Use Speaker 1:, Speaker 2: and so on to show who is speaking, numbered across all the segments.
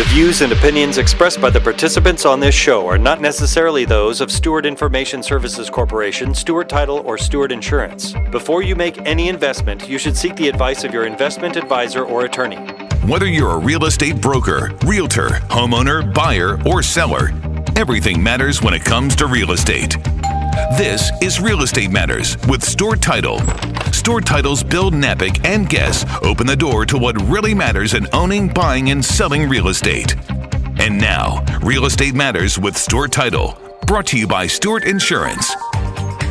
Speaker 1: The views and opinions expressed by the participants on this show are not necessarily those of Stewart Information Services Corporation, Stewart Title, or Stewart Insurance. Before you make any investment, you should seek the advice of your investment advisor or attorney.
Speaker 2: Whether you're a real estate broker, realtor, homeowner, buyer, or seller, everything matters when it comes to real estate. This is Real Estate Matters with Stewart Title. Stewart Title's Bill Knapik and guests open the door to what really matters in owning, buying, and selling real estate. And now, Real Estate Matters with Stewart Title, brought to you by Stewart Insurance.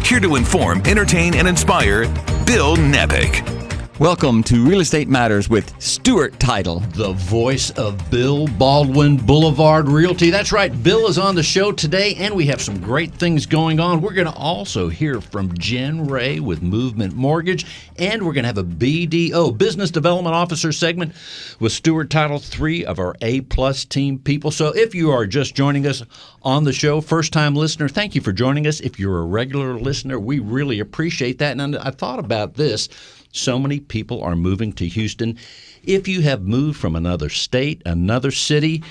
Speaker 2: Here to inform, entertain, and inspire, Bill Knapik.
Speaker 3: Welcome to Real Estate Matters with Stewart Title.
Speaker 4: The voice of Bill Baldwin, Boulevard Realty. That's right, Bill is on the show today, and we have some great things going on. We're going to also hear from Jen Ray with Movement Mortgage, and we're going to have a BDO, Business Development Officer segment with Stewart Title, 3 of our A-plus team people. So if you are just joining us on the show, first-time listener, thank you for joining us. If you're a regular listener, we really appreciate that. And I thought about this. So many people are moving to Houston. If you have moved from another state, another city,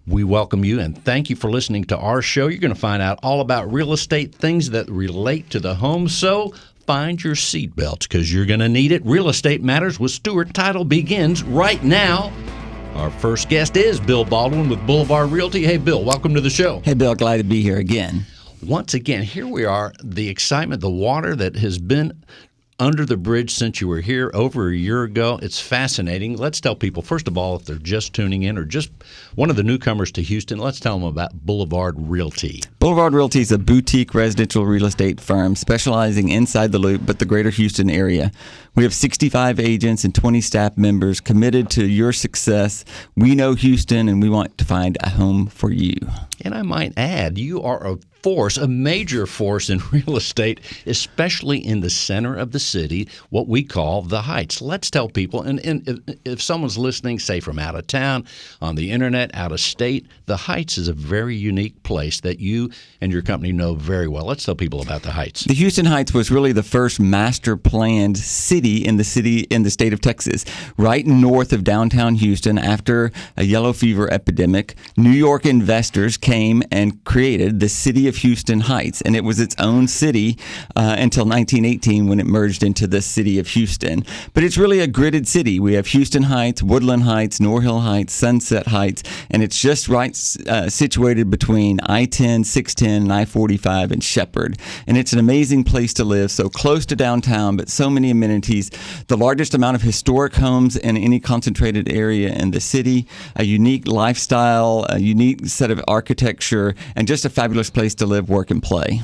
Speaker 4: we welcome you and thank you for listening to our show. You're going to find out all about real estate, things that relate to the home. So find your seatbelts because you're going to need it. Real Estate Matters with Stewart Title begins right now. Our first guest is Bill Baldwin with Boulevard Realty. Hey, Bill, welcome to the show.
Speaker 3: Hey, Bill, glad to be here again.
Speaker 4: Once again, here we are, the excitement, the water that has been under the bridge since you were here over a year ago. It's fascinating. Let's tell people, first of all, if they're just tuning in or just one of the newcomers to Houston, let's tell them about Boulevard Realty.
Speaker 3: Boulevard Realty is a boutique residential real estate firm specializing inside the Loop, but the greater Houston area. We have 65 agents and 20 staff members committed to your success. We know Houston, and we want to find a home for you.
Speaker 4: And I might add, you are a major force in real estate, especially in the center of the city, what we call the Heights. Let's tell people, and if someone's listening, say from out of town, on the internet, out of state, the Heights is a very unique place that you and your company know very well. Let's tell people about the Heights.
Speaker 3: The Houston Heights was really the first master planned city in the state of Texas, right north of downtown Houston. After a yellow fever epidemic, New York investors came and created the city of Houston Heights, and it was its own city until 1918 when it merged into the city of Houston. But it's really a gridded city. We have Houston Heights, Woodland Heights, Norhill Heights, Sunset Heights, and it's just right situated between I-10, 610, and I-45 and Shepherd. And it's an amazing place to live, so close to downtown, but so many amenities. The largest amount of historic homes in any concentrated area in the city, a unique lifestyle, a unique set of architecture, and just a fabulous place to live, work, and play.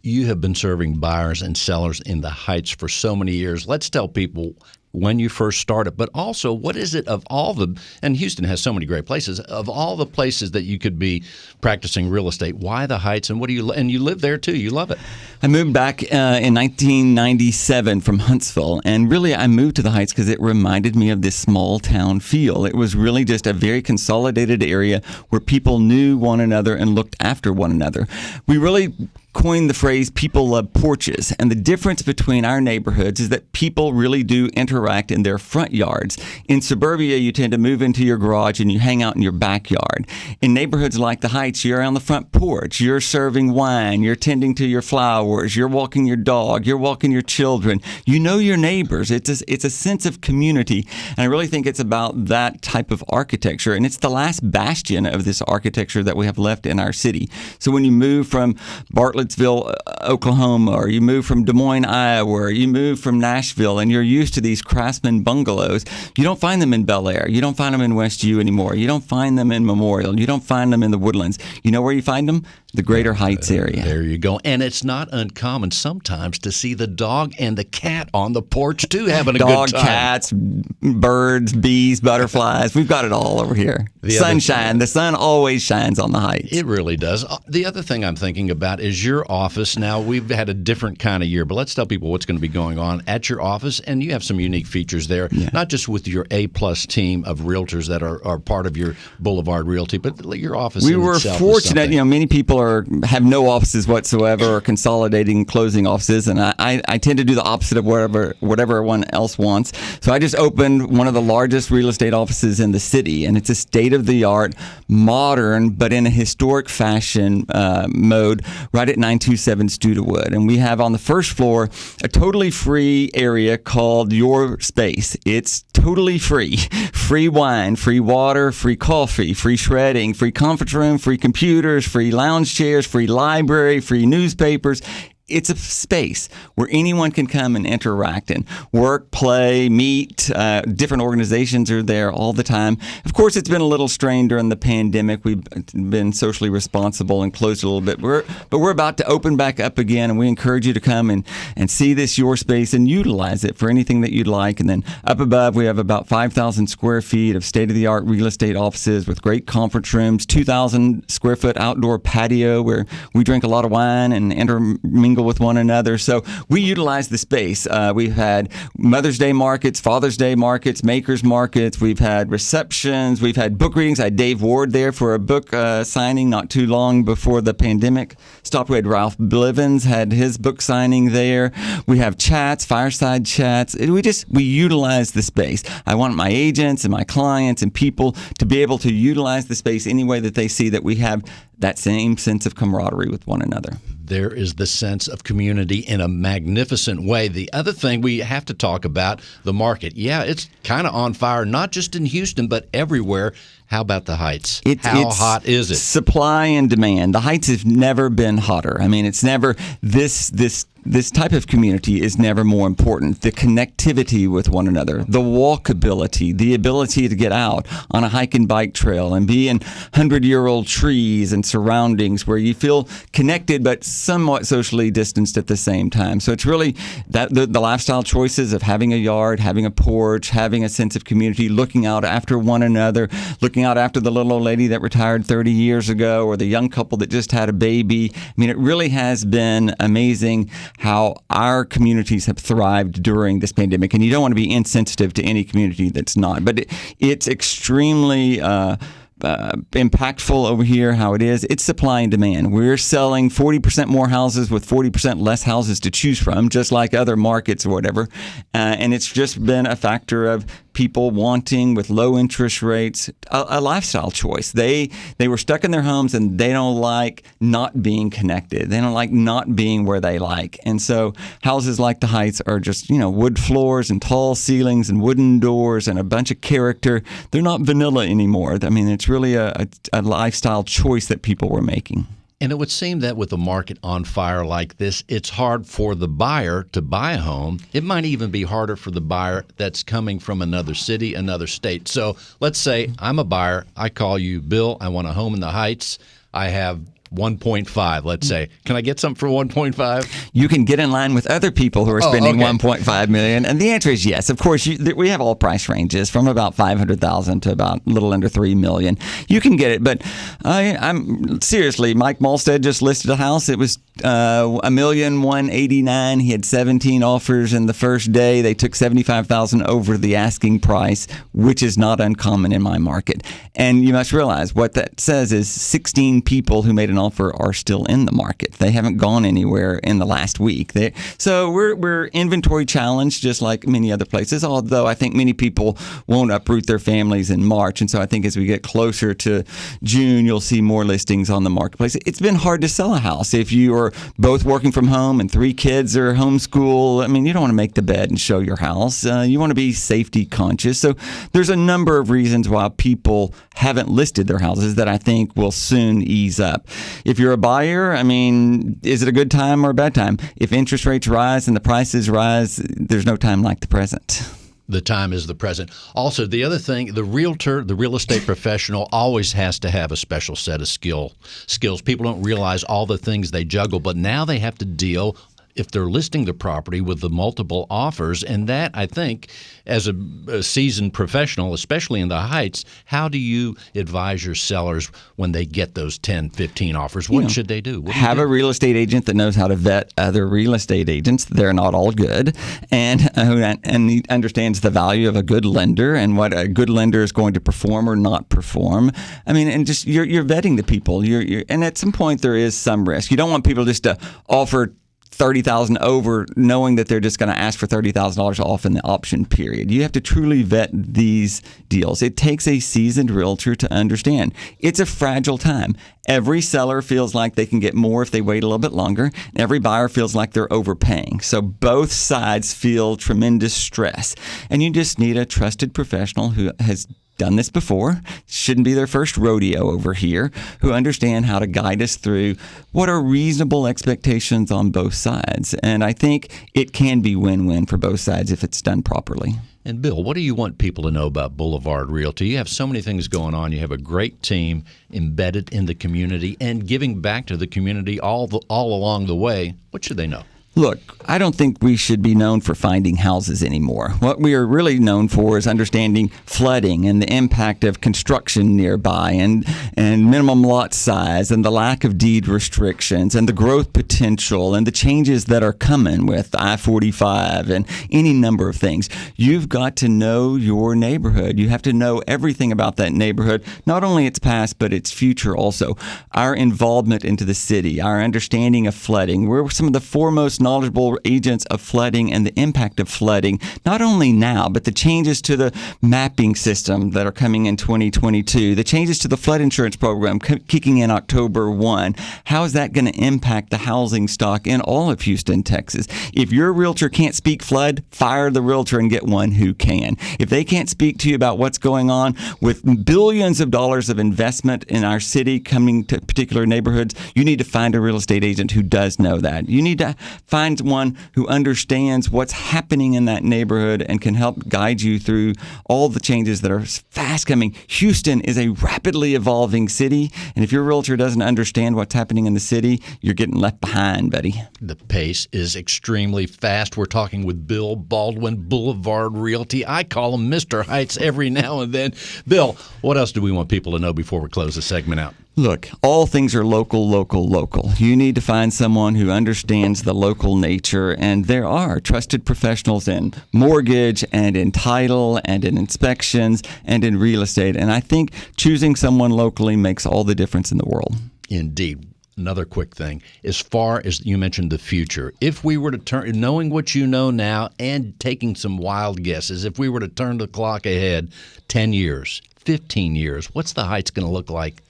Speaker 4: You have been serving buyers and sellers in the Heights for so many years. Let's tell people when you first started, but also what is it of all the, and Houston has so many great places, of all the places that you could be practicing real estate, why the Heights, and and you live there too, you love it.
Speaker 3: I moved back in 1997 from Huntsville, and really I moved to the Heights because it reminded me of this small town feel. It was really just a very consolidated area where people knew one another and looked after one another. We really coined the phrase people love porches, and the difference between our neighborhoods is that people really do interact in their front yards. In suburbia, you tend to move into your garage and you hang out in your backyard. In neighborhoods like the Heights, you're on the front porch, you're serving wine, you're tending to your flowers, you're walking your dog, you're walking your children. You know your neighbors. It's a sense of community, and I really think it's about that type of architecture, and it's the last bastion of this architecture that we have left in our city. So when you move from Bartlettsville, Oklahoma, or you move from Des Moines, Iowa, or you move from Nashville, and you're used to these craftsman bungalows, you don't find them in Bel Air. You don't find them in West U anymore. You don't find them in Memorial. You don't find them in the Woodlands. You know where you find them? The Greater Heights area.
Speaker 4: There you go. And it's not uncommon sometimes to see the dog and the cat on the porch too, having a good time.
Speaker 3: Dog, cats, birds, bees, butterflies. We've got it all over here. Sunshine. The sun always shines on the Heights.
Speaker 4: It really does. The other thing I'm thinking about is your office. Now, we've had a different kind of year, but let's tell people what's going to be going on at your office. And you have some unique features there, not just with your A-plus team of realtors that are part of your Boulevard Realty, but your office
Speaker 3: We
Speaker 4: in
Speaker 3: were
Speaker 4: itself
Speaker 3: fortunate. Many people have no offices whatsoever or consolidating and closing offices, and I tend to do the opposite of whatever everyone else wants. So I just opened one of the largest real estate offices in the city, and it's a state-of-the-art, modern, but in a historic fashion mode, right at 927 Studewood. And we have on the first floor a totally free area called Your Space. It's totally free. Free wine, free water, free coffee, free shredding, free conference room, free computers, free lounge chairs, free library, free newspapers. It's a space where anyone can come and interact and work, play, meet. Different organizations are there all the time. Of course, it's been a little strained during the pandemic. We've been socially responsible and closed a little bit. But we're about to open back up again, and we encourage you to come and see this Your Space and utilize it for anything that you'd like. And then up above, we have about 5,000 square feet of state-of-the-art real estate offices with great conference rooms, 2,000 square foot outdoor patio where we drink a lot of wine and intermingle with one another. So we utilize the space. We've had Mother's Day markets, Father's Day markets, makers markets. We've had receptions. We've had book readings. I had Dave Ward there for a book signing not too long before the pandemic stopped. We had Ralph Blivens had his book signing there. We have chats, fireside chats. We utilize the space. I want my agents and my clients and people to be able to utilize the space any way that they see that we have that same sense of camaraderie with one another.
Speaker 4: There is the sense of community in a magnificent way. The other thing we have to talk about, the market. Yeah, it's kind of on fire, not just in Houston, but everywhere. How about the Heights? How hot is it?
Speaker 3: Supply and demand. The Heights have never been hotter. I mean, it's never this type of community is never more important. The connectivity with one another, the walkability, the ability to get out on a hike and bike trail and be in 100-year-old trees and surroundings where you feel connected but somewhat socially distanced at the same time. So it's really that the lifestyle choices of having a yard, having a porch, having a sense of community, looking out after one another, looking out after the little old lady that retired 30 years ago or the young couple that just had a baby. I mean, it really has been amazing how our communities have thrived during this pandemic. And you don't want to be insensitive to any community that's not. But it's extremely impactful over here how it is. It's supply and demand. We're selling 40% more houses with 40% less houses to choose from, just like other markets or whatever. And it's just been a factor of people wanting, with low interest rates, a lifestyle choice. They were stuck in their homes and they don't like not being connected. They don't like not being where they like. And so houses like the Heights are just, wood floors and tall ceilings and wooden doors and a bunch of character. They're not vanilla anymore. I mean, it's really a lifestyle choice that people were making.
Speaker 4: And it would seem that with a market on fire like this, it's hard for the buyer to buy a home. It might even be harder for the buyer that's coming from another city, another state. So let's say I'm a buyer. I call you, Bill. I want a home in the Heights. I have 1.5, let's say. Can I get something for 1.5?
Speaker 3: You can get in line with other people who are spending $1.5 million. And the answer is yes. Of course, we have all price ranges from about $500,000 to about a little under $3 million. You can get it. But I'm seriously, Mike Malstead just listed a house. It was $1,189,000. He had 17 offers in the first day. They took $75,000 over the asking price, which is not uncommon in my market. And you must realize what that says is 16 people who made an offer are still in the market. They haven't gone anywhere in the last week. So we're inventory challenged, just like many other places, although I think many people won't uproot their families in March. And so I think as we get closer to June, you'll see more listings on the marketplace. It's been hard to sell a house. If you are both working from home and 3 kids are homeschool, I mean, you don't want to make the bed and show your house. You want to be safety conscious. So there's a number of reasons why people haven't listed their houses that I think will soon ease up. If you're a buyer, I mean, is it a good time or a bad time? If interest rates rise and the prices rise, there's no time like the present.
Speaker 4: The time is the present. Also, the other thing, the realtor, the real estate professional always has to have a special set of skills. People don't realize all the things they juggle, but now they have to deal if they're listing the property with the multiple offers. And that, I think, as a seasoned professional, especially in the Heights, how do you advise your sellers when they get those 10, 15 offers? What should they do?
Speaker 3: Have a real estate agent that knows how to vet other real estate agents. They're not all good. And he understands the value of a good lender and what a good lender is going to perform or not perform. I mean, and just you're vetting the people. And at some point there is some risk. You don't want people just to offer $30,000 over, knowing that they're just going to ask for $30,000 off in the option period. You have to truly vet these deals. It takes a seasoned realtor to understand. It's a fragile time. Every seller feels like they can get more if they wait a little bit longer. Every buyer feels like they're overpaying. So both sides feel tremendous stress. And you just need a trusted professional who has done this before, shouldn't be their first rodeo over here, who understand how to guide us through what are reasonable expectations on both sides. And I think it can be win-win for both sides if it's done properly.
Speaker 4: And Bill, what do you want people to know about Boulevard Realty? You have so many things going on. You have a great team embedded in the community and giving back to the community all along the way. What should they know?
Speaker 3: Look, I don't think we should be known for finding houses anymore. What we are really known for is understanding flooding and the impact of construction nearby and minimum lot size and the lack of deed restrictions and the growth potential and the changes that are coming with I-45 and any number of things. You've got to know your neighborhood. You have to know everything about that neighborhood, not only its past, but its future also. Our involvement into the city, our understanding of flooding. We're some of the foremost knowledgeable agents of flooding and the impact of flooding, not only now, but the changes to the mapping system that are coming in 2022, the changes to the flood insurance program kicking in October 1. How is that going to impact the housing stock in all of Houston, Texas? If your realtor can't speak flood, fire the realtor and get one who can. If they can't speak to you about what's going on with billions of dollars of investment in our city coming to particular neighborhoods, you need to find a real estate agent who does know that. You need to find one who understands what's happening in that neighborhood and can help guide you through all the changes that are fast coming. Houston is a rapidly evolving city, and if your realtor doesn't understand what's happening in the city, you're getting left behind, buddy.
Speaker 4: The pace is extremely fast. We're talking with Bill Baldwin, Boulevard Realty. I call him Mr. Heights every now and then. Bill, what else do we want people to know before we close the segment out?
Speaker 3: Look, all things are local, local, local. You need to find someone who understands the local nature, and there are trusted professionals in mortgage and in title and in inspections and in real estate. And I think choosing someone locally makes all the difference in the world.
Speaker 4: Indeed. Another quick thing, as far as you mentioned the future, if we were to turn, knowing what you know now and taking some wild guesses, if we were to turn the clock ahead 10 years, 15 years, what's the Heights going to look like?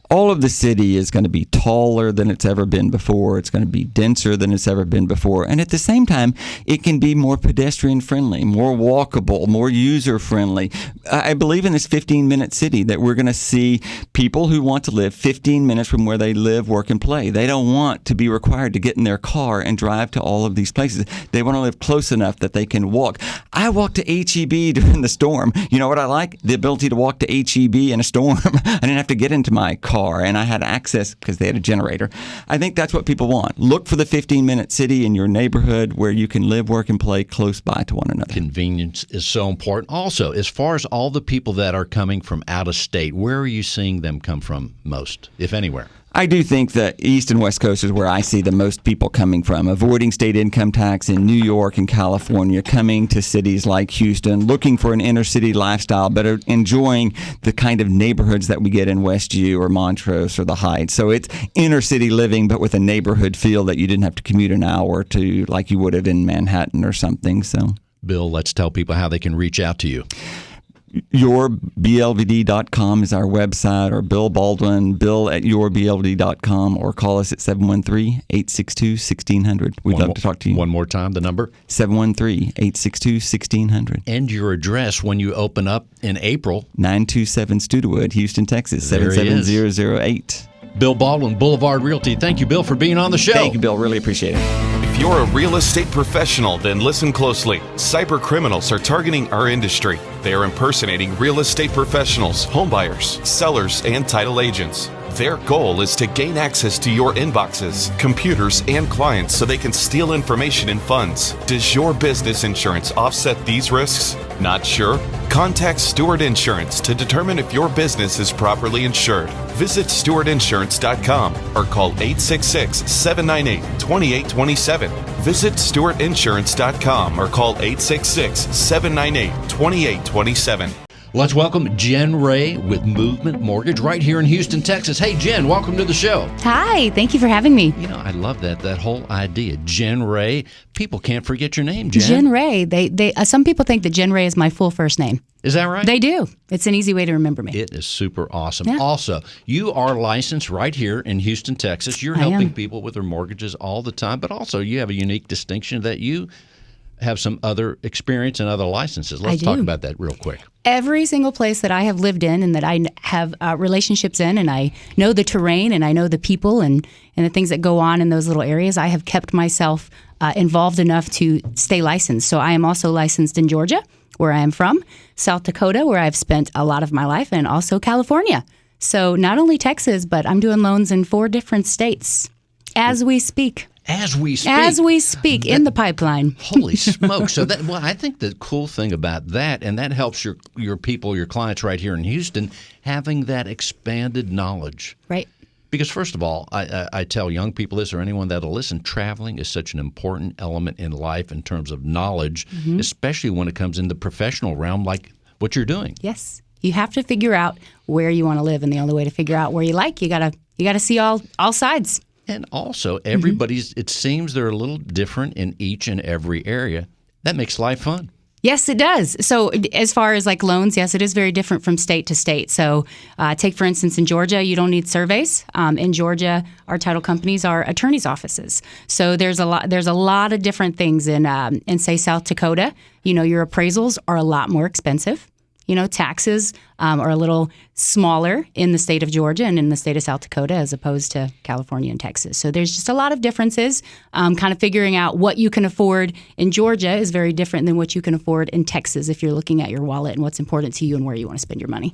Speaker 3: All of the city is going to be taller than it's ever been before. It's going to be denser than it's ever been before. And at the same time, it can be more pedestrian friendly, more walkable, more user friendly. I believe in this 15-minute city that we're going to see people who want to live 15 minutes from where they live, work, and play. They don't want to be required to get in their car and drive to all of these places. They want to live close enough that they can walk. I walked to H-E-B during the storm. You know what I like? The ability to walk to H-E-B in a storm. I didn't have to get into my car. And I had access because they had a generator. I think that's what people want. Look for the 15-minute city in your neighborhood where you can live, work, and play close by to one another.
Speaker 4: Convenience is so important. Also, as far as all the people that are coming from out of state, where are you seeing them come from most, if anywhere?
Speaker 3: I do think the East and West Coast is where I see the most people coming from, avoiding state income tax in New York and California, coming to cities like Houston, looking for an inner city lifestyle, but enjoying the kind of neighborhoods that we get in Westview or Montrose or the Heights. So it's inner city living, but with a neighborhood feel that you didn't have to commute an hour to like you would have in Manhattan or something. So,
Speaker 4: Bill, let's tell people how they can reach out to you.
Speaker 3: yourblvd.com is our website, or Bill Baldwin, bill@yourblvd.com, or call us at 713-862-1600. We'd love to talk to you.
Speaker 4: One more time, the number?
Speaker 3: 713-862-1600.
Speaker 4: And your address when you open up in April.
Speaker 3: 927 Studewood, Houston, Texas, 77008.
Speaker 4: Bill Baldwin, Boulevard Realty. Thank you, Bill, for being on the show.
Speaker 3: Thank you, Bill. Really appreciate it.
Speaker 5: If you're a real estate professional, then listen closely. Cyber criminals are targeting our industry. They are impersonating real estate professionals, homebuyers, sellers, and title agents. Their goal is to gain access to your inboxes, computers, and clients so they can steal information and funds. Does your business insurance offset these risks? Not sure? Contact Stewart Insurance to determine if your business is properly insured. Visit stewartinsurance.com or call 866-798-2827. Visit stewartinsurance.com or call 866-798-2827.
Speaker 4: Let's welcome Jen Ray with Movement Mortgage right here in Houston, Texas. Hey, Jen, welcome to the show.
Speaker 6: Hi, thank you for having me.
Speaker 4: You know, I love that whole idea. Jen Ray. People can't forget your name, Jen.
Speaker 6: Jen Ray. Some people think that Jen Ray is my full first name.
Speaker 4: Is that right?
Speaker 6: They do. It's an easy way to remember me.
Speaker 4: It is super awesome.
Speaker 6: Yeah.
Speaker 4: Also, you are licensed right here in Houston, Texas. You're helping people with their mortgages all the time, but also you have a unique distinction that you have some other experience and other licenses. Let's talk about that real quick.
Speaker 6: Every single place that I have lived in and that I have relationships in, and I know the terrain and I know the people and the things that go on in those little areas, I have kept myself involved enough to stay licensed. So I am also licensed in Georgia, where I am from, South Dakota, where I've spent a lot of my life, and also California. So not only Texas, but I'm doing loans in 4 different states as we speak.
Speaker 4: As we speak,
Speaker 6: in the pipeline.
Speaker 4: Holy smokes. So I think the cool thing about that, and that helps your people, your clients right here in Houston, having that expanded knowledge.
Speaker 6: Right.
Speaker 4: Because first of all, I tell young people this, or anyone that'll listen, traveling is such an important element in life in terms of knowledge, especially when it comes in the professional realm like what you're doing.
Speaker 6: Yes. You have to figure out where you want to live, and the only way to figure out where you like, you gotta see all sides.
Speaker 4: And also, everybody's, it seems they're a little different in each and every area. That makes life fun.
Speaker 6: Yes, it does. So as far as like loans, yes, it is very different from state to state. So take, for instance, in Georgia, you don't need surveys. In Georgia, our title companies are attorneys' offices. So there's a lot of different things in say, South Dakota. You know, your appraisals are a lot more expensive. You know, taxes are a little smaller in the state of Georgia and in the state of South Dakota as opposed to California and Texas. So there's just a lot of differences. Kind of figuring out what you can afford in Georgia is very different than what you can afford in Texas if you're looking at your wallet and what's important to you and where you want to spend your money.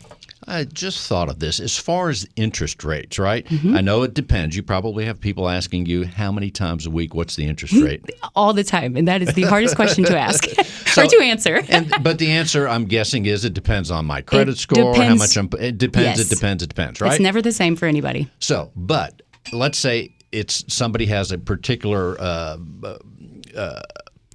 Speaker 4: I just thought of this. As far as interest rates, right? I know it depends. You probably have people asking you how many times a week, what's the interest rate?
Speaker 6: All the time. And that is the hardest question to ask or to answer.
Speaker 4: But the answer, I'm guessing, is it depends on my credit score, how much it depends,
Speaker 6: yes.
Speaker 4: it depends, right?
Speaker 6: It's never the same for anybody.
Speaker 4: So, but let's say it's somebody has a particular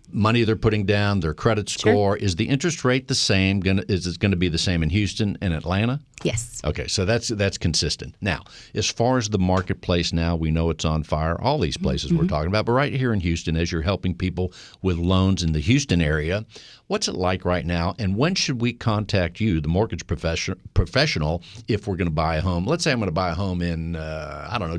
Speaker 4: money they're putting down, their credit score. Sure. Is the interest rate the same? Is it going to be the same in Houston and Atlanta?
Speaker 6: Yes.
Speaker 4: Okay, so that's consistent. Now, as far as the marketplace now, we know it's on fire, all these places we're talking about. But right here in Houston, as you're helping people with loans in the Houston area, what's it like right now? And when should we contact you, the mortgage professional, if we're going to buy a home? Let's say I'm going to buy a home in,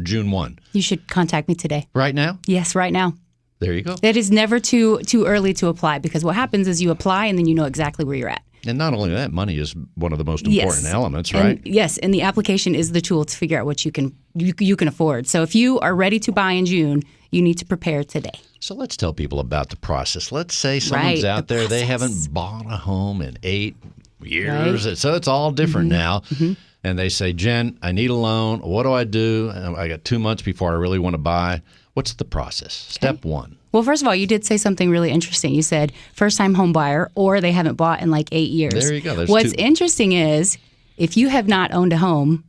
Speaker 4: June 1.
Speaker 6: You should contact me today.
Speaker 4: Right now?
Speaker 6: Yes, right now.
Speaker 4: There you go.
Speaker 6: It is never too early to apply, because what happens is you apply and then you know exactly where you're at.
Speaker 4: And not only that, money is one of the most important elements, right?
Speaker 6: And the application is the tool to figure out what you can afford. So if you are ready to buy in June, you need to prepare today.
Speaker 4: So let's tell people about the process. Let's say someone's out there, they haven't bought a home in 8 years. Right. So it's all different now. And they say, Jen, I need a loan. What do I do? I got 2 months before I really want to buy. What's the process? Step 1.
Speaker 6: Well, first of all, you did say something really interesting. You said first-time home buyer, or they haven't bought in like 8 years.
Speaker 4: There you go.
Speaker 6: What's interesting is if you have not owned a home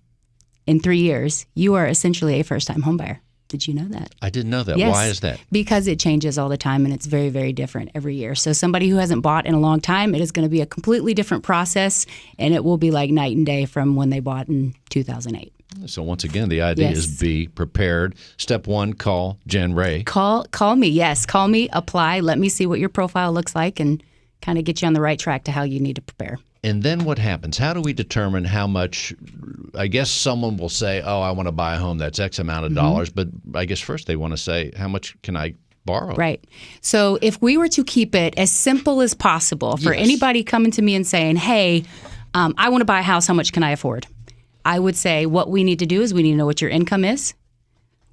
Speaker 6: in 3 years, you are essentially a first-time home buyer. Did you know that?
Speaker 4: I didn't know that.
Speaker 6: Yes,
Speaker 4: why is that?
Speaker 6: Because it changes all the time, and it's very, very different every year. So somebody who hasn't bought in a long time, it is going to be a completely different process, and it will be like night and day from when they bought in 2008.
Speaker 4: So once again, the idea is be prepared. Step 1, call Jen Ray.
Speaker 6: Call me, yes. Call me, apply, let me see what your profile looks like, and kind of get you on the right track to how you need to prepare.
Speaker 4: And then what happens? How do we determine how much? I guess someone will say, oh, I want to buy a home that's X amount of dollars. But I guess first they want to say, how much can I borrow?
Speaker 6: Right. So if we were to keep it as simple as possible for anybody coming to me and saying, hey, I want to buy a house, how much can I afford? I would say what we need to do is we need to know what your income is.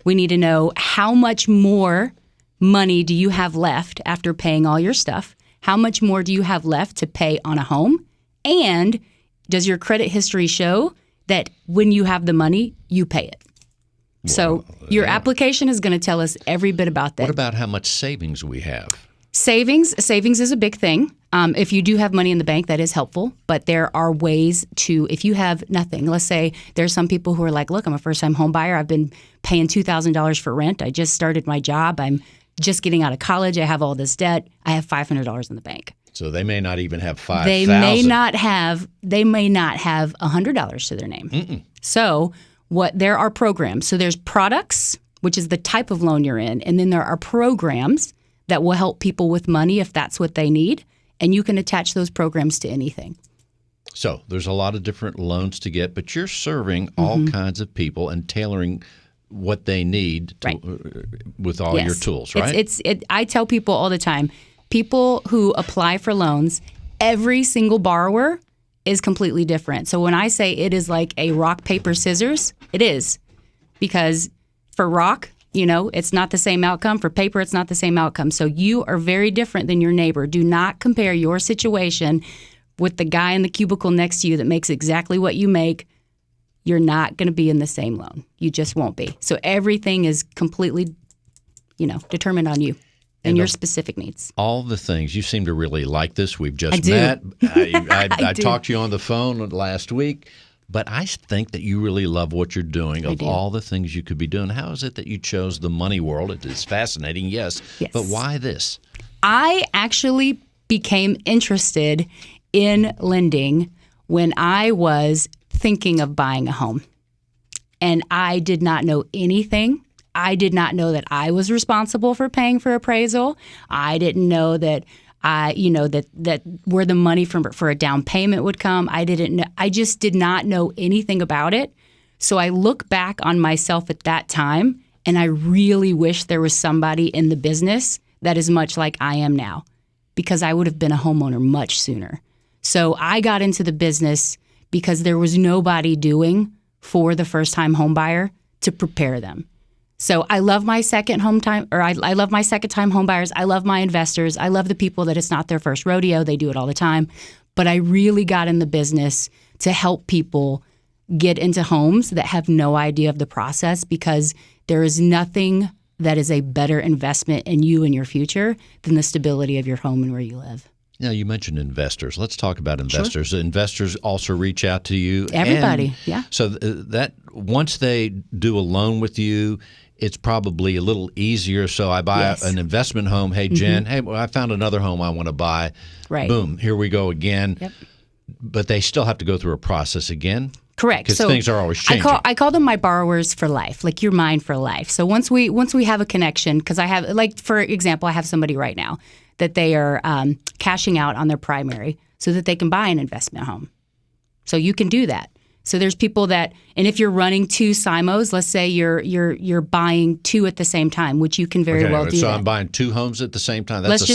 Speaker 6: We need to know how much more money do you have left after paying all your stuff? How much more do you have left to pay on a home? And does your credit history show that when you have the money, you pay it. So your application is going to tell us every bit about that.
Speaker 4: What about how much savings we have?
Speaker 6: Savings is a big thing. If you do have money in the bank, that is helpful. But there are ways to, if you have nothing, let's say there's some people who are like, look, I'm a first-time home buyer. I've been paying $2,000 for rent. I just started my job. I'm just getting out of college. I have all this debt. I have $500 in the bank.
Speaker 4: So they may not even have $5,000.
Speaker 6: They may not have $100 to their name. So there are programs. So there's products, which is the type of loan you're in, and then there are programs that will help people with money if that's what they need, and you can attach those programs to anything.
Speaker 4: So there's a lot of different loans to get, but you're serving all kinds of people and tailoring what they need to, with all your tools, right?
Speaker 6: I tell people all the time, people who apply for loans, every single borrower is completely different. So when I say it is like a rock, paper, scissors, it is. Because for rock, it's not the same outcome. For paper, it's not the same outcome. So you are very different than your neighbor. Do not compare your situation with the guy in the cubicle next to you that makes exactly what you make. You're not going to be in the same loan. You just won't be. So everything is completely, determined on you and your specific needs.
Speaker 4: All the things. You seem to really like this. We've just met. I talked to you on the phone last week. But I think that you really love what you're doing. Of all the things you could be doing, how is it that you chose the money world? It is fascinating, yes. But why this?
Speaker 6: I actually became interested in lending when I was thinking of buying a home. And I did not know anything. I did not know that I was responsible for paying for appraisal. I didn't know that that where the money for a down payment would come. I just did not know anything about it. So I look back on myself at that time, and I really wish there was somebody in the business that is much like I am now, because I would have been a homeowner much sooner. So I got into the business because there was nobody doing for the first-time home buyer to prepare them. So I love my second I love my second-time home buyers. I love my investors. I love the people that it's not their first rodeo. They do it all the time. But I really got in the business to help people get into homes that have no idea of the process, because there is nothing that is a better investment in you and your future than the stability of your home and where you live.
Speaker 4: Now, you mentioned investors. Let's talk about investors. Sure. Investors also reach out to you.
Speaker 6: Everybody, yeah.
Speaker 4: So that once they do a loan with you, it's probably a little easier. So I buy an investment home. Hey, Jen, I found another home I want to buy. Right. Boom, here we go again. Yep. But they still have to go through a process again.
Speaker 6: Correct.
Speaker 4: Because things are always changing.
Speaker 6: I call them my borrowers for life, like you're mine for life. So once we have a connection, because I have, like, for example, I have somebody right now that they are cashing out on their primary so that they can buy an investment home. So you can do that. So there's people that, and if you're running two SIMOs, let's say you're buying two at the same time, which you can very well do.
Speaker 4: So
Speaker 6: that.
Speaker 4: I'm buying two homes at the same time. That's
Speaker 6: let's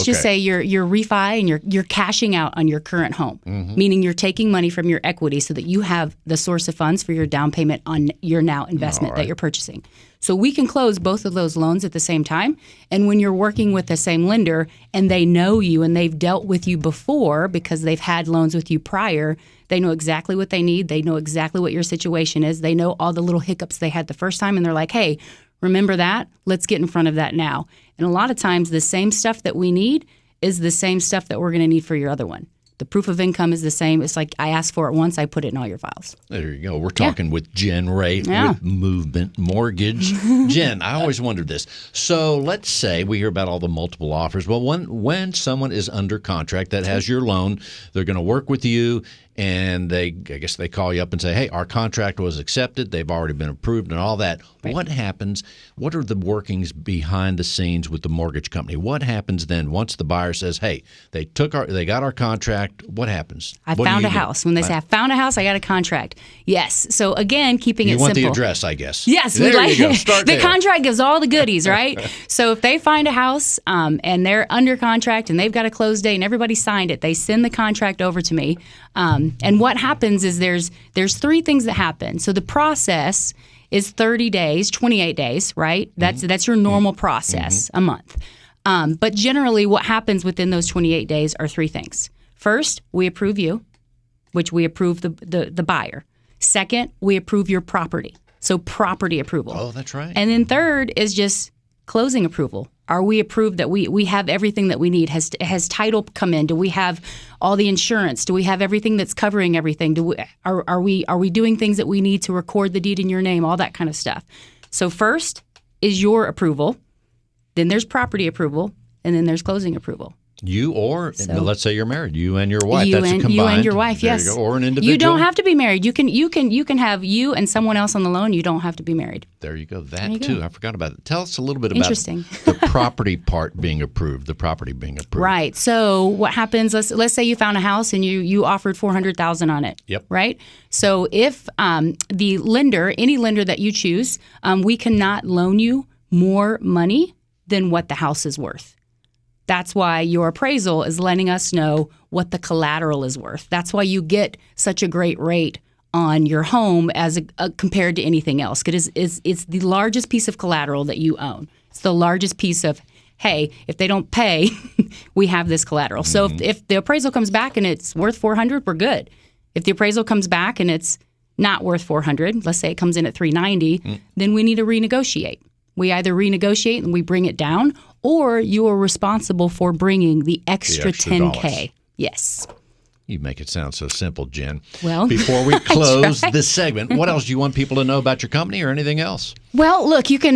Speaker 6: just say you're refi and you're cashing out on your current home, meaning you're taking money from your equity so that you have the source of funds for your down payment on your now investment that you're purchasing. So we can close both of those loans at the same time. And when you're working with the same lender and they know you and they've dealt with you before because they've had loans with you prior, they know exactly what they need. They know exactly what your situation is. They know all the little hiccups they had the first time, and they're like, hey, remember that? Let's get in front of that now. And a lot of times the same stuff that we need is the same stuff that we're going to need for your other one. The proof of income is the same. It's like I asked for it once, I put it in all your files.
Speaker 4: There you go. We're talking with Jen Ray with Movement Mortgage. Jen, I always wondered this. So let's say we hear about all the multiple offers. Well, when someone is under contract that has your loan, they're going to work with you, and I guess they call you up and say, hey, our contract was accepted. They've already been approved and all that. Right. What happens? What are the workings behind the scenes with the mortgage company? What happens then once the buyer says, hey, they got our contract? What happens?
Speaker 6: I found a house. When they say, I found a house, I got a contract. Yes. So again, keeping it simple.
Speaker 4: You want the address, I guess.
Speaker 6: Yes.
Speaker 4: There you go. Start
Speaker 6: the contract gives all the goodies, right? So if they find a house and they're under contract and they've got a close date and everybody signed it, they send the contract over to me. And what happens is there's three things that happen. So the process is 30 days, 28 days, right? That's your normal process, a month. But generally what happens within those 28 days are three things. First, we approve you, which we approve the buyer. Second, we approve your property. So property approval.
Speaker 4: Oh, that's right.
Speaker 6: And then third is just closing approval. Are we approved that we have everything that we need? Has title come in? Do we have all the insurance? Do we have everything that's covering everything? Are we doing things that we need to record the deed in your name? All that kind of stuff. So first is your approval, then there's property approval, and then there's closing approval.
Speaker 4: You let's say you're married, you and your wife. That's a combined.
Speaker 6: You and your wife,
Speaker 4: there
Speaker 6: yes.
Speaker 4: You go. Or an individual.
Speaker 6: You don't have to be married. You can have you and someone else on the loan. You don't have to be married.
Speaker 4: There you go. That too. I forgot about it. Tell us a little bit about
Speaker 6: Interesting.
Speaker 4: the property part being approved. The property being approved.
Speaker 6: Right. So what happens? Let's say you found a house and you offered $400,000 on it.
Speaker 4: Yep.
Speaker 6: Right. So if the lender, any lender that you choose, we cannot loan you more money than what the house is worth. That's why your appraisal is letting us know what the collateral is worth. That's why you get such a great rate on your home as compared to anything else. It's the largest piece of collateral that you own. It's the largest piece of, hey, if they don't pay, we have this collateral. So if the appraisal comes back and it's worth $400, we're good. If the appraisal comes back and it's not worth $400, let's say it comes in at $390, then we need to renegotiate. We either renegotiate and we bring it down, or you are responsible for bringing the extra $10K.
Speaker 4: dollars.
Speaker 6: Yes.
Speaker 4: You make it sound so simple, Jen.
Speaker 6: Well,
Speaker 4: before we close this segment, what else do you want people to know about your company or anything else?
Speaker 6: Well, look, you can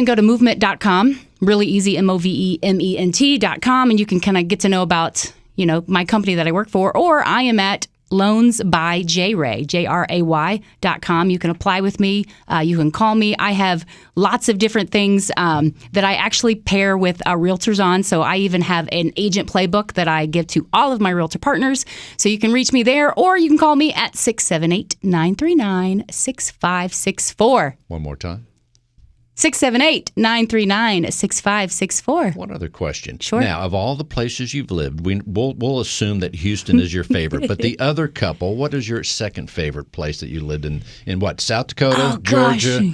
Speaker 6: go to movement.com, really easy, MOVEMENT.com, and you can kind of get to know about, my company that I work for, or I am at Loans by JRay, JRAY.com. You can apply with me. You can call me. I have lots of different things that I actually pair with realtors on. So I even have an agent playbook that I give to all of my realtor partners. So you can reach me there, or you can call me at 678-939-6564.
Speaker 4: One more time.
Speaker 6: 678-939-6564.
Speaker 4: One other question.
Speaker 6: Sure.
Speaker 4: Now, of all the places you've lived, we'll assume that Houston is your favorite. But the other couple, what is your second favorite place that you lived in? In what, South Dakota, Georgia,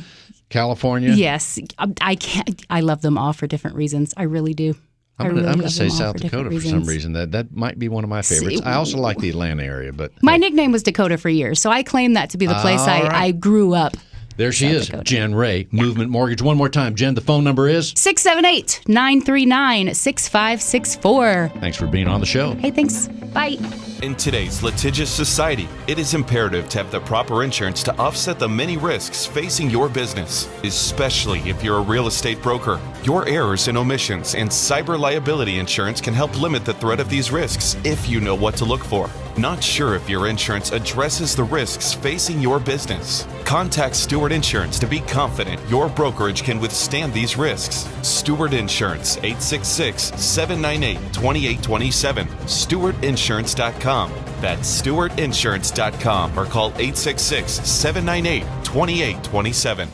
Speaker 4: California?
Speaker 6: Yes. I love them all for different reasons. I really do.
Speaker 4: I'm going to say South Dakota for some reason. That might be one of my favorites. I also like the Atlanta area. But
Speaker 6: my nickname was Dakota for years, so I claim that to be the place I grew up.
Speaker 4: There she is, Jen Ray, Movement Mortgage. One more time, Jen, the phone number is?
Speaker 6: 678-939-6564.
Speaker 4: Thanks for being on the show.
Speaker 6: Hey, thanks. Bye.
Speaker 5: In today's litigious society, it is imperative to have the proper insurance to offset the many risks facing your business, especially if you're a real estate broker. Your errors and omissions and cyber liability insurance can help limit the threat of these risks if you know what to look for. Not sure if your insurance addresses the risks facing your business? Contact Stewart Insurance to be confident your brokerage can withstand these risks. Stewart Insurance, 866-798-2827. StewartInsurance.com. That's StewartInsurance.com, or call 866-798-2827.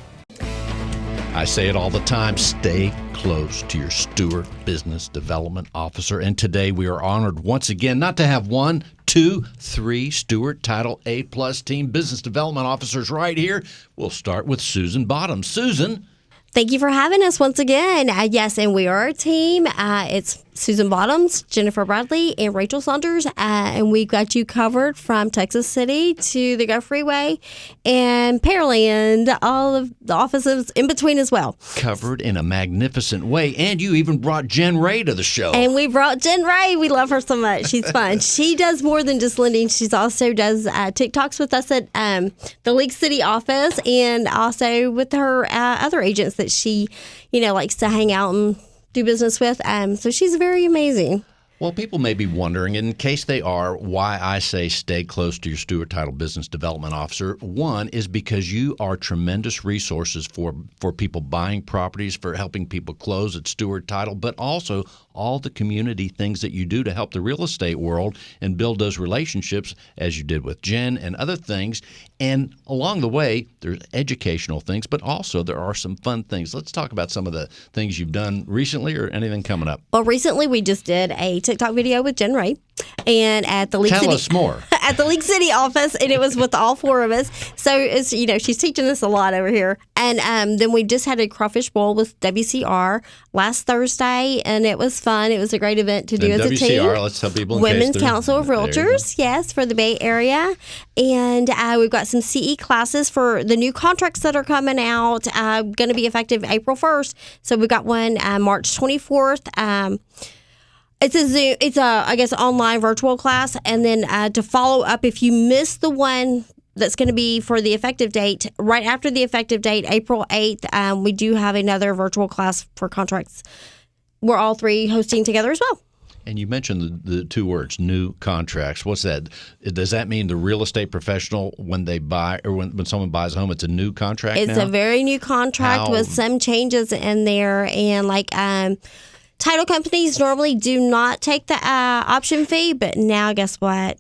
Speaker 4: I say it all the time, stay close to your Stewart Business Development Officer. And today we are honored once again not to have 1, 2, 3 Stewart Title A+ Team Business Development Officers right here. We'll start with Susan Bottoms. Susan.
Speaker 7: Thank you for having us once again. Yes, and we are a team. It's Susan Bottoms, Jennifer Bradley, and Rachel Saunders. And we've got you covered from Texas City to the Gulf Freeway and Pearland, all of the offices in between as well.
Speaker 4: Covered in a magnificent way. And you even brought Jen Ray to the show.
Speaker 7: And we brought Jen Ray. We love her so much. She's fun. She does more than just lending. She also does TikToks with us at the League City office, and also with her other agents that she, likes to hang out and do business with. So she's very amazing.
Speaker 4: Well, people may be wondering, in case they are, why I say stay close to your Stewart Title Business Development Officer. One is because you are tremendous resources for people buying properties, for helping people close at Stewart Title, but also all the community things that you do to help the real estate world and build those relationships, as you did with Jen and other things. And along the way, there's educational things, but also there are some fun things. Let's talk about some of the things you've done recently or anything coming up.
Speaker 7: Well, recently we just did a TikTok video with Jen Ray, and at the League
Speaker 4: Tell
Speaker 7: City,
Speaker 4: us more.
Speaker 7: at the League City office, and it was with all four of us. So it's, she's teaching us a lot over here. And then we just had a crawfish bowl with WCR last Thursday, and it was fun. It was a great event to do
Speaker 4: And
Speaker 7: as a team.
Speaker 4: WCR, let's tell people in
Speaker 7: Women's
Speaker 4: case they're-
Speaker 7: Council of
Speaker 4: there you go.
Speaker 7: Realtors, yes, for the Bay Area. And we've got some CE classes for the new contracts that are coming out, going to be effective April 1st. So we've got one March 24th. It's a Zoom, I guess, online virtual class. And then to follow up, if you missed the one that's going to be for the effective date, right after the effective date, April 8th, we do have another virtual class for contracts. We're all three hosting together as well.
Speaker 4: And you mentioned the two words, new contracts. What's that? Does that mean the real estate professional, when they buy or when someone buys a home, it's a new contract
Speaker 7: It's
Speaker 4: now?
Speaker 7: a very new contract with some changes in there. And title companies normally do not take the option fee, but now guess what?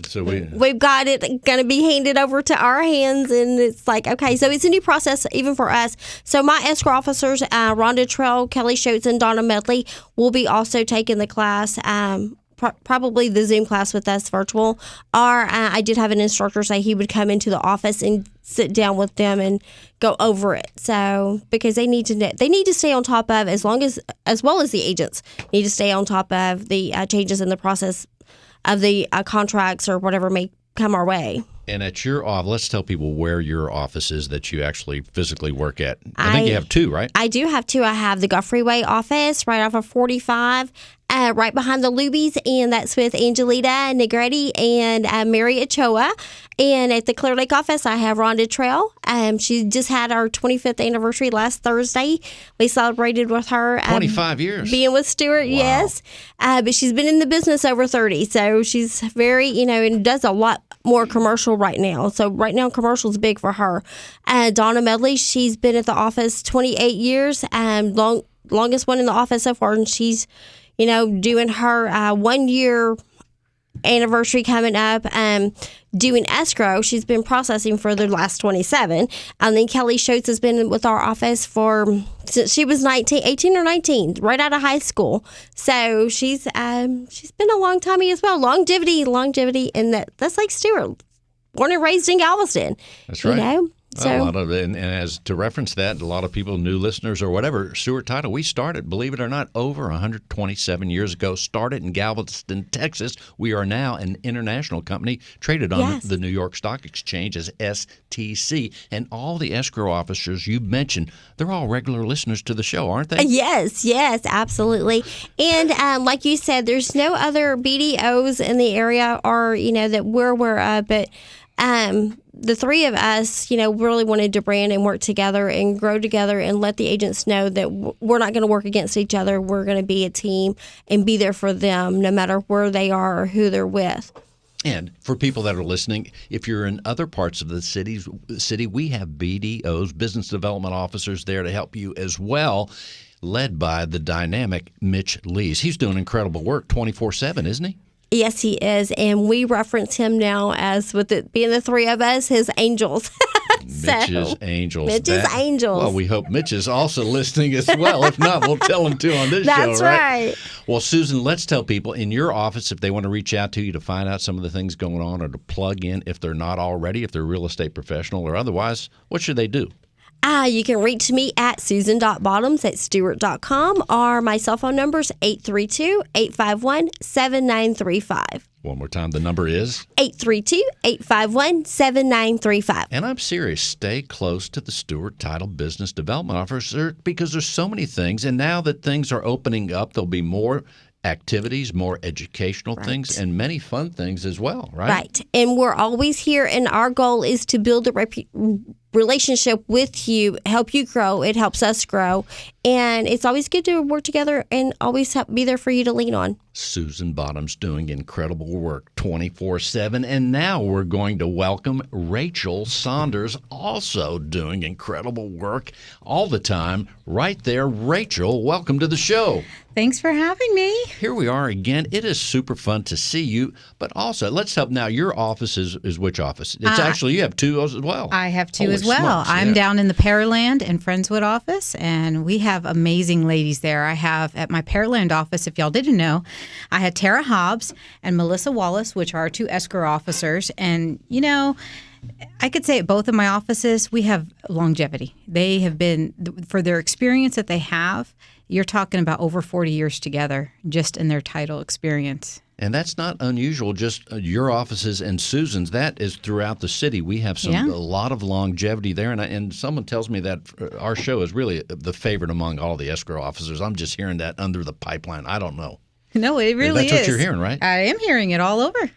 Speaker 4: So
Speaker 7: We've got it going to be handed over to our hands, and it's like, okay, so it's a new process even for us. So my escrow officers, Rhonda Trell, Kelly Schultz, and Donna Medley, will be also taking the class, probably the Zoom class with us virtual. Or I did have an instructor say he would come into the office and sit down with them and go over it. So because they need to stay on top of, as well as the agents need to stay on top of the changes in the process of the contracts or whatever may come our way.
Speaker 4: And at your office, let's tell people where your office is that you actually physically work at. I think you have two, right?
Speaker 7: I do have two. I have the Guthrie Way office right off of 45, right behind the Lubies, and that's with Angelita Negretti and Mary Ochoa. And at the Clear Lake office, I have Rhonda Trail. She just had our 25th anniversary last Thursday. We celebrated with her.
Speaker 4: 25 years.
Speaker 7: Being with Stewart,
Speaker 4: Wow.
Speaker 7: yes. But she's been in the business over 30, so she's very, and does a lot more commercial right now. So right now, commercial's big for her. Donna Medley, she's been at the office 28 years, longest one in the office so far, and she's, doing her 1 year anniversary coming up, doing escrow. She's been processing for the last 27. And then Kelly Schultz has been with our office since she was 18 or 19, right out of high school. So she's been a long time as well. Longevity, and that's like Stewart, born and raised in Galveston.
Speaker 4: That's right.
Speaker 7: So
Speaker 4: A lot of, and as to reference that, a lot of people, new listeners or whatever, Stewart Title, we started, believe it or not, over 127 years ago, started in Galveston, Texas. We are now an international company traded on the New York Stock Exchange as STC. And all the escrow officers you mentioned, they're all regular listeners to the show, aren't they?
Speaker 7: Yes, absolutely. And like you said, there's no other BDOs in the area or, that we're aware of, but the three of us, really wanted to brand and work together and grow together and let the agents know that we're not going to work against each other. We're going to be a team and be there for them no matter where they are or who they're with.
Speaker 4: And for people that are listening, if you're in other parts of the city, we have BDOs, business development officers, there to help you as well, led by the dynamic Mitch Lees. He's doing incredible work 24/7, isn't he?
Speaker 7: Yes, he is. And we reference him now as, with it being the three of us, his angels.
Speaker 4: Mitch's Angels.
Speaker 7: Mitch's Angels.
Speaker 4: Well, we hope Mitch is also listening as well. If not, we'll tell him to on this
Speaker 7: That's
Speaker 4: show, right?
Speaker 7: right.
Speaker 4: Well, Susan, let's tell people in your office, if they want to reach out to you to find out some of the things going on or to plug in, if they're not already, if they're a real estate professional or otherwise, what should they do?
Speaker 7: You can reach me at susan.bottoms@stewart.com, or my cell phone number is 832-851-7935.
Speaker 4: One more time, the number is?
Speaker 7: 832-851-7935.
Speaker 4: And I'm serious. Stay close to the Stewart Title Business Development Officer because there's so many things. And now that things are opening up, there'll be more activities, more educational things, and many fun things as well, right?
Speaker 7: Right. And we're always here, and our goal is to build a relationship with you, help you grow. It helps us grow. And it's always good to work together and always be there for you to lean on.
Speaker 4: Susan Bottoms doing incredible work 24/7. And now we're going to welcome Rachel Saunders, also doing incredible work all the time right there. Rachel, welcome to the show.
Speaker 8: Thanks for having me.
Speaker 4: Here we are again. It is super fun to see you, but also let's help now. Your office is which office? It's actually, you have two as well.
Speaker 8: I have two
Speaker 4: Holy
Speaker 8: as well.
Speaker 4: smokes,
Speaker 8: I'm
Speaker 4: yeah.
Speaker 8: down in the Pearland and Friendswood office, and we have have amazing ladies there. I have at my Pearland office, if y'all didn't know, I had Tara Hobbs and Melissa Wallace, which are 2 escrow officers. And, I could say at both of my offices, we have longevity. They have been, for their experience that they have, you're talking about over 40 years together just in their title experience.
Speaker 4: And that's not unusual, just your offices and Susan's. That is throughout the city. We have a lot of longevity there. And someone tells me that our show is really the favorite among all the escrow officers. I'm just hearing that under the pipeline. I don't know.
Speaker 8: No, it really is.
Speaker 4: That's what you're hearing, right?
Speaker 8: I am hearing it all over.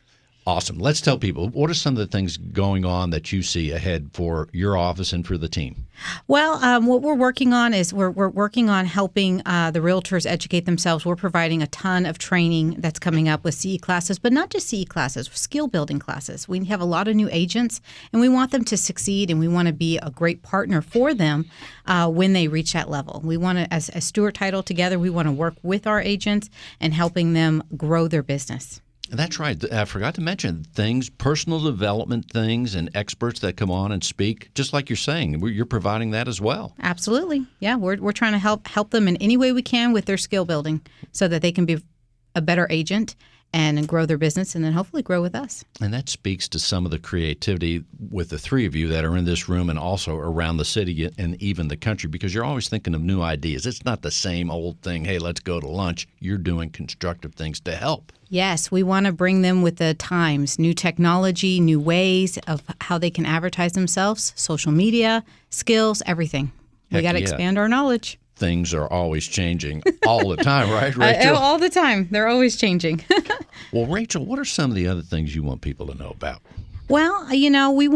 Speaker 4: Awesome. Let's tell people, what are some of the things going on that you see ahead for your office and for the team?
Speaker 8: Well, what we're working on is we're working on helping the realtors educate themselves. We're providing a ton of training that's coming up with CE classes, but not just CE classes, skill building classes. We have a lot of new agents, and we want them to succeed, and we want to be a great partner for them when they reach that level. We want to, as Stewart Title together, we want to work with our agents and helping them grow their business.
Speaker 4: That's right. I forgot to mention things, personal development things, and experts that come on and speak, just like you're saying. You're providing that as well.
Speaker 8: Absolutely. Yeah, we're trying to help them in any way we can with their skill building so that they can be a better agent and grow their business and then hopefully grow with us.
Speaker 4: And that speaks to some of the creativity with the 3 of you that are in this room and also around the city and even the country, because you're always thinking of new ideas. It's not the same old thing, hey, let's go to lunch. You're doing constructive things to help.
Speaker 8: Yes, we want to bring them with the times, new technology, new ways of how they can advertise themselves, social media, skills, everything. We got to expand our knowledge.
Speaker 4: Things are always changing all the time, right, Rachel?
Speaker 8: All the time. They're always changing.
Speaker 4: Well, Rachel, what are some of the other things you want people to know about?
Speaker 8: Well, we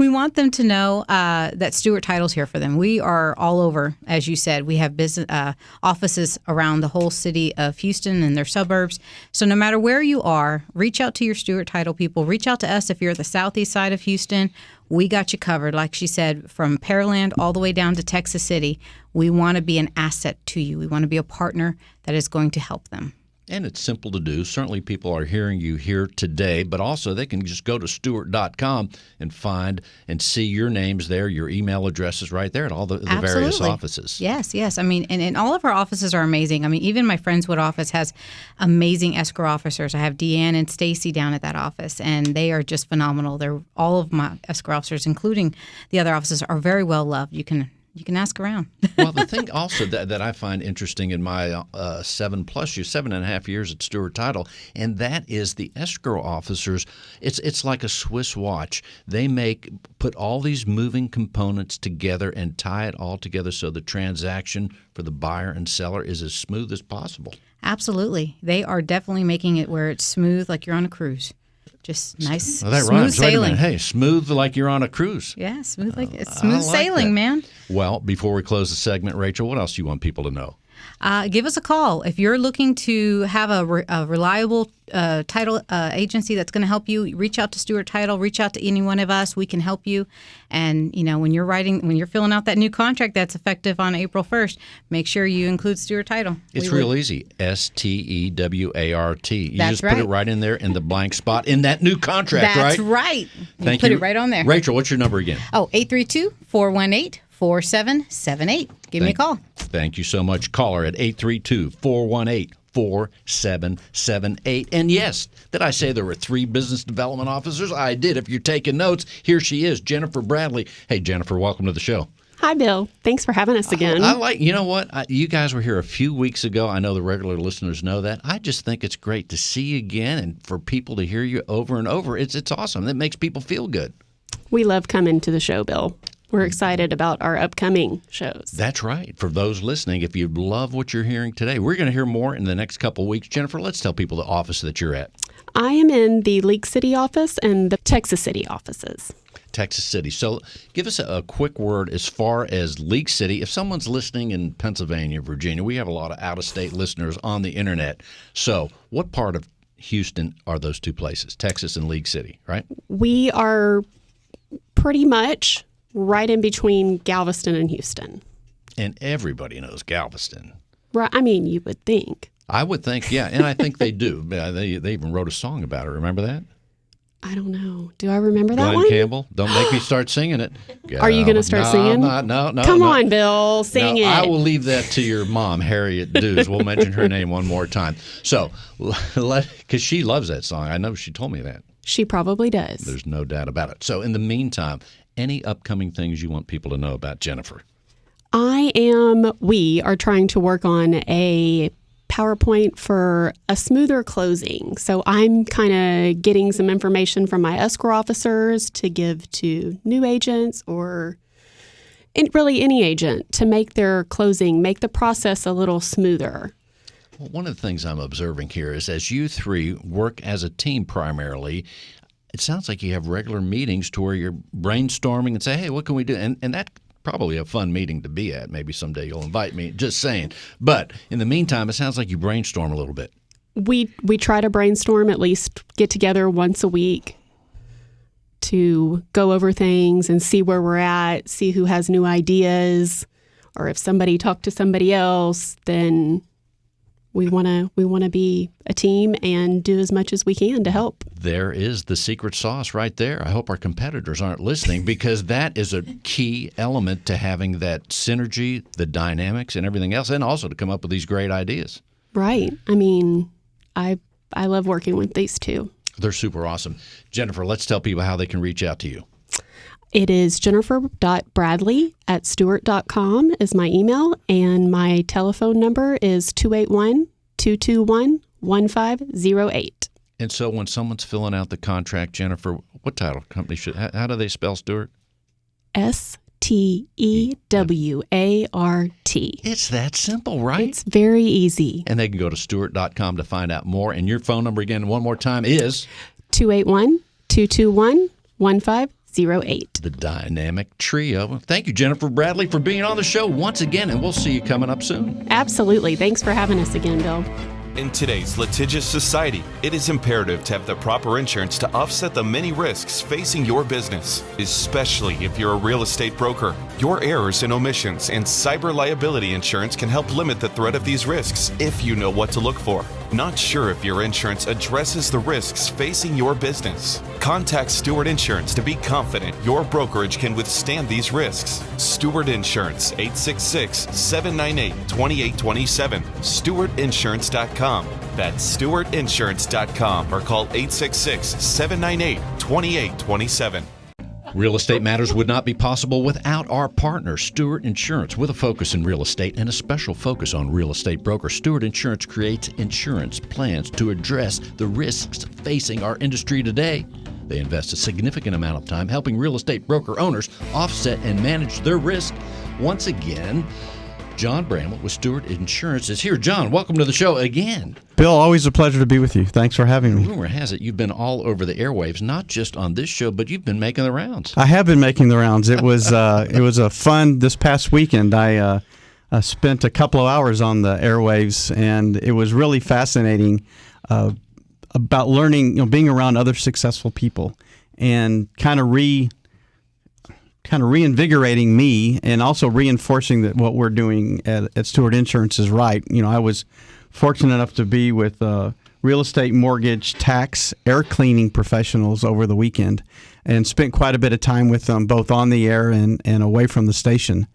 Speaker 8: want them to know that Stewart Title's here for them. We are all over, as you said. We have business offices around the whole city of Houston and their suburbs. So no matter where you are, reach out to your Stewart Title people. Reach out to us if you're at the southeast side of Houston. We got you covered. Like she said, from Pearland all the way down to Texas City. We want to be an asset to you. We want to be a partner that is going to help them.
Speaker 4: And it's simple to do. Certainly people are hearing you here today, but also they can just go to stewart.com and find and see your names there, your email addresses right there at all the various offices.
Speaker 8: Yes. I mean, and all of our offices are amazing. I mean, even my Friendswood office has amazing escrow officers. I have Deanne and Stacy down at that office, and they are just phenomenal. They're all of my escrow officers, including the other offices, are very well loved. You can ask around.
Speaker 4: Well, the thing also that I find interesting in my 7.5 years at Stewart Title, and that is the escrow officers. It's like a Swiss watch. They put all these moving components together and tie it all together so the transaction for the buyer and seller is as smooth as possible.
Speaker 8: Absolutely. They are definitely making it where it's smooth like you're on a cruise. Just nice,
Speaker 4: well, that
Speaker 8: smooth
Speaker 4: rhymes.
Speaker 8: sailing.
Speaker 4: Hey, smooth like you're on a cruise.
Speaker 8: Yeah, smooth like it's smooth sailing, man.
Speaker 4: Well, before we close the segment, Rachel, what else do you want people to know?
Speaker 8: Give us a call if you're looking to have a reliable title agency that's going to help you. Reach out to Stewart Title. Reach out to any one of us. We can help you. And when you're filling out that new contract that's effective on April 1st, make sure you include Stewart Title.
Speaker 4: It's real easy. STEWART. You
Speaker 8: That's
Speaker 4: just
Speaker 8: right.
Speaker 4: put it right in there in the blank spot in that new contract, right?
Speaker 8: That's right.
Speaker 4: Thank
Speaker 8: Put
Speaker 4: you.
Speaker 8: it right on there.
Speaker 4: Rachel, what's your number again?
Speaker 8: 832-418-4778. Give me a call.
Speaker 4: Thank you so much. Caller at 832-418-4778. And yes, did I say there were 3 business development officers? I did. If you're taking notes, here she is, Jennifer Bradley. Hey, Jennifer, welcome to the show.
Speaker 9: Hi, Bill. Thanks for having us again.
Speaker 4: You know what? You guys were here a few weeks ago. I know the regular listeners know that. I just think it's great to see you again and for people to hear you over and over. It's awesome. It makes people feel good.
Speaker 9: We love coming to the show, Bill. We're excited about our upcoming shows.
Speaker 4: That's right. For those listening, if you love what you're hearing today, we're going to hear more in the next couple of weeks. Jennifer, let's tell people the office that you're at.
Speaker 9: I am in the League City office and the Texas City offices.
Speaker 4: Texas City. So give us a quick word as far as League City. If someone's listening in Pennsylvania, Virginia, we have a lot of out-of-state listeners on the internet. So what part of Houston are those 2 places, Texas and League City, right?
Speaker 9: We are pretty much right in between Galveston and Houston.
Speaker 4: And everybody knows Galveston.
Speaker 9: Right. I mean, you would think.
Speaker 4: I would think, yeah. And I think they do. They even wrote a song about it. Remember that?
Speaker 9: I don't know. Do I remember that
Speaker 4: Glenn
Speaker 9: one?
Speaker 4: Campbell. Don't make me start singing it.
Speaker 9: Are you going to start singing?
Speaker 4: No.
Speaker 9: Come on, Bill. Sing it.
Speaker 4: I will leave that to your mom, Harriet Dews. We'll mention her name one more time. So, because she loves that song. I know she told me that.
Speaker 9: She probably does.
Speaker 4: There's no doubt about it. So, in the meantime, any upcoming things you want people to know about Jennifer?
Speaker 9: We are trying to work on a PowerPoint for a smoother closing. So I'm kind of getting some information from my escrow officers to give to new agents or really any agent to make their closing, make the process a little smoother.
Speaker 4: Well, one of the things I'm observing here is as you three work as a team primarily, it sounds like you have regular meetings to where you're brainstorming and say, hey, what can we do? And that probably a fun meeting to be at. Maybe someday you'll invite me, just saying. But in the meantime, it sounds like you brainstorm a little bit.
Speaker 9: We try to brainstorm, at least get together once a week to go over things and see where we're at, see who has new ideas, or if somebody talked to somebody else, then we want to be a team and do as much as we can to help.
Speaker 4: There is the secret sauce right there. I hope our competitors aren't listening because that is a key element to having that synergy, the dynamics, and everything else, and also to come up with these great ideas.
Speaker 9: Right. I mean, I love working with these two.
Speaker 4: They're super awesome. Jennifer, let's tell people how they can reach out to you.
Speaker 9: It is jennifer.bradley@stewart.com is my email, and my telephone number is 281-221-1508.
Speaker 4: And so when someone's filling out the contract, Jennifer, what title company how do they spell Stewart?
Speaker 9: Stewart.
Speaker 4: It's that simple, right?
Speaker 9: It's very easy.
Speaker 4: And they can go to stewart.com to find out more. And your phone number again, one more time, is
Speaker 9: 281-221-1508.
Speaker 4: The dynamic trio. Thank you, Jennifer Bradley, for being on the show once again, and we'll see you coming up soon.
Speaker 9: Absolutely. Thanks for having us again, Bill.
Speaker 5: In today's litigious society, it is imperative to have the proper insurance to offset the many risks facing your business, especially if you're a real estate broker. Your errors and omissions and cyber liability insurance can help limit the threat of these risks if you know what to look for. Not sure if your insurance addresses the risks facing your business? Contact Stewart Insurance to be confident your brokerage can withstand these risks. Stewart Insurance, 866-798-2827, stewartinsurance.com. That's stewartinsurance.com or call 866-798-2827.
Speaker 4: Real Estate Matters would not be possible without our partner, Stewart Insurance. With a focus in real estate and a special focus on real estate broker, Stewart Insurance creates insurance plans to address the risks facing our industry today. They invest a significant amount of time helping real estate broker owners offset and manage their risk. Once again, John Bramlett with Stewart Insurance is here. John, welcome to the show again.
Speaker 10: Bill, always a pleasure to be with you. Thanks for having me.
Speaker 4: Rumor has it you've been all over the airwaves, not just on this show, but you've been making the rounds.
Speaker 10: I have been making the rounds. It was a fun this past weekend. I spent a couple of hours on the airwaves, and it was really fascinating about learning, being around other successful people, and kind of reinvigorating me, and also reinforcing that what we're doing at Stewart Insurance is right. I was fortunate enough to be with real estate, mortgage, tax, air cleaning professionals over the weekend, and spent quite a bit of time with them, both on the air and away from the station,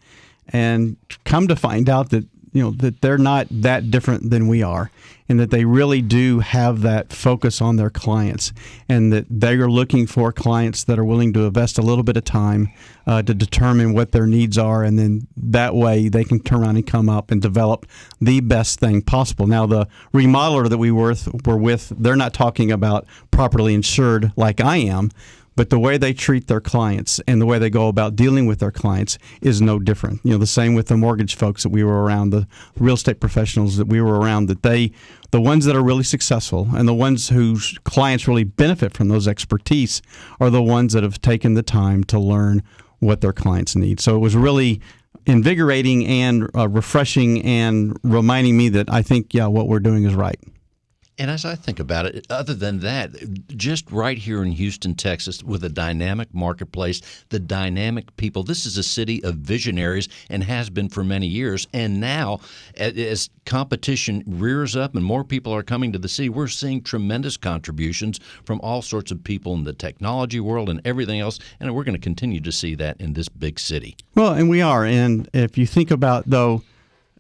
Speaker 10: and come to find out that that they're not that different than we are, and that they really do have that focus on their clients, and that they are looking for clients that are willing to invest a little bit of time to determine what their needs are, and then that way they can turn around and come up and develop the best thing possible. Now, the remodeler that we were with, they're not talking about properly insured like I am, but the way they treat their clients and the way they go about dealing with their clients is no different. The same with the mortgage folks that we were around, the real estate professionals that we were around, that the ones that are really successful and the ones whose clients really benefit from those expertise are the ones that have taken the time to learn what their clients need. So it was really invigorating and refreshing, and reminding me that I think, what we're doing is right.
Speaker 4: And as I think about it, other than that, just right here in Houston, Texas, with a dynamic marketplace, the dynamic people, this is a city of visionaries and has been for many years. And now, as competition rears up and more people are coming to the city, we're seeing tremendous contributions from all sorts of people in the technology world and everything else. And we're going to continue to see that in this big city.
Speaker 10: Well, and we are. And if you think about, though,